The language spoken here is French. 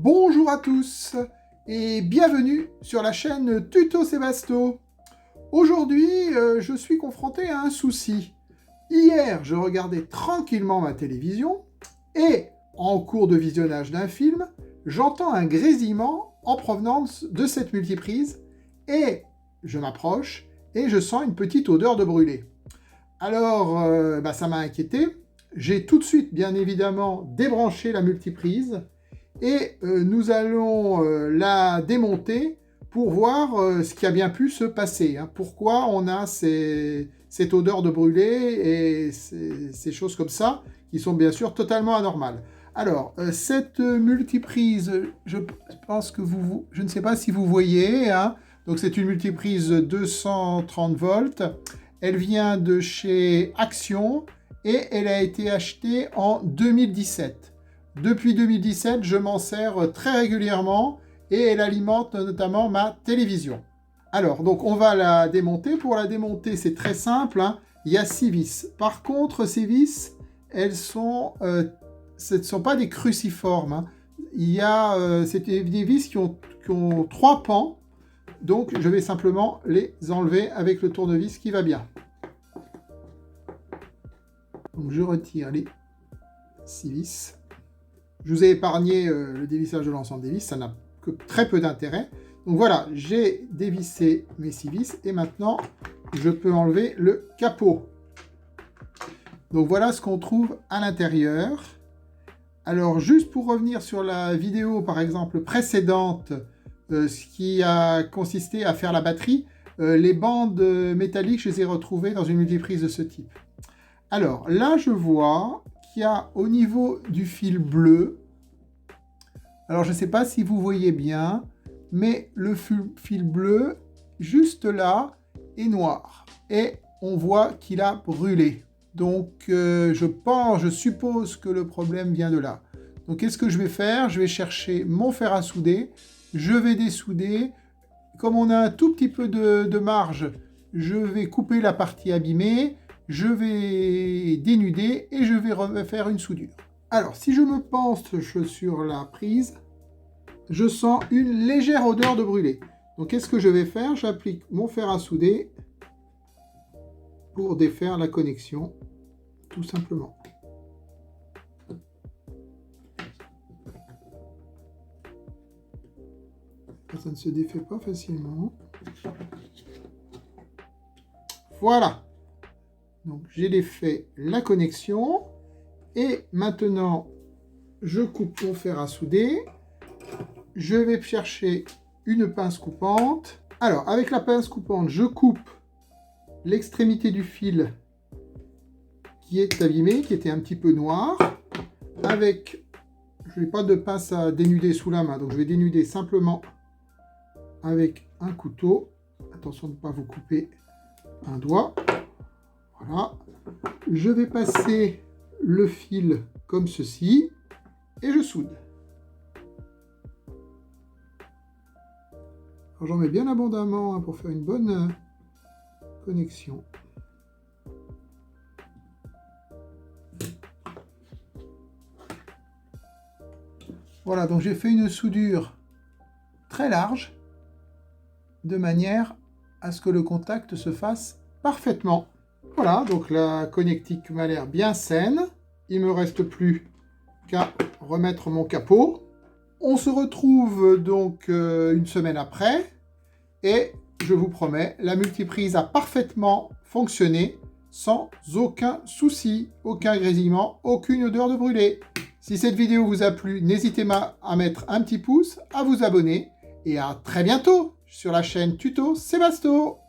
Bonjour à tous et bienvenue sur la chaîne Tuto Sébasto. Aujourd'hui, je suis confronté à un souci. Hier, je regardais tranquillement ma télévision et, en cours de visionnage d'un film, j'entends un grésillement en provenance de cette multiprise et je m'approche et je sens une petite odeur de brûlé. Alors, ça m'a inquiété. J'ai tout de suite, bien évidemment, débranché la multiprise et nous allons la démonter pour voir ce qui a bien pu se passer. Pourquoi on a cette odeur de brûlé et ces choses comme ça qui sont bien sûr totalement anormales. Alors, cette multiprise, je pense que je ne sais pas si vous voyez, donc c'est une multiprise 230 volts. Elle vient de chez Action et elle a été achetée en 2017. Depuis 2017, je m'en sers très régulièrement et elle alimente notamment ma télévision. Alors, donc on va la démonter. Pour la démonter, c'est très simple. Il y a 6 vis. Par contre, ces vis, ce ne sont pas des cruciformes. C'est des vis qui ont 3 pans. Donc, je vais simplement les enlever avec le tournevis qui va bien. Donc, je retire les 6 vis. Je vous ai épargné le dévissage de l'ensemble des vis, ça n'a que très peu d'intérêt. Donc voilà, j'ai dévissé mes 6 vis et maintenant, je peux enlever le capot. Donc voilà ce qu'on trouve à l'intérieur. Alors, juste pour revenir sur la vidéo, par exemple, précédente, ce qui a consisté à faire la batterie, les bandes métalliques, je les ai retrouvées dans une multiprise de ce type. Alors, là, je vois qu'il y a au niveau du fil bleu, alors je ne sais pas si vous voyez bien, mais le fil bleu, juste là, est noir. Et on voit qu'il a brûlé. Donc, je suppose que le problème vient de là. Donc, qu'est-ce que je vais faire? Je vais chercher mon fer à souder. Je vais dessouder. Comme on a un tout petit peu de marge, je vais couper la partie abîmée. Je vais dénuder et je vais refaire une soudure. Alors, si je me penche sur la prise, je sens une légère odeur de brûlé. Donc, qu'est-ce que je vais faire? J'applique mon fer à souder pour défaire la connexion, tout simplement. Ça ne se défait pas facilement. Voilà. Donc, j'ai défait la connexion. Et maintenant, je coupe mon fer à souder. Je vais chercher une pince coupante. Alors, avec la pince coupante, je coupe l'extrémité du fil qui est abîmé, qui était un petit peu noir. Je n'ai pas de pince à dénuder sous la main, donc je vais dénuder simplement avec un couteau. Attention de ne pas vous couper un doigt. Voilà, je vais passer le fil comme ceci et je soude. Alors j'en mets bien abondamment pour faire une bonne connexion. Voilà, donc j'ai fait une soudure très large de manière à ce que le contact se fasse parfaitement. Voilà, donc la connectique m'a l'air bien saine. Il ne me reste plus qu'à remettre mon capot. On se retrouve donc une semaine après. Et je vous promets, la multiprise a parfaitement fonctionné sans aucun souci, aucun grésillement, aucune odeur de brûlé. Si cette vidéo vous a plu, n'hésitez pas à mettre un petit pouce, à vous abonner. Et à très bientôt sur la chaîne Tuto Sébasto.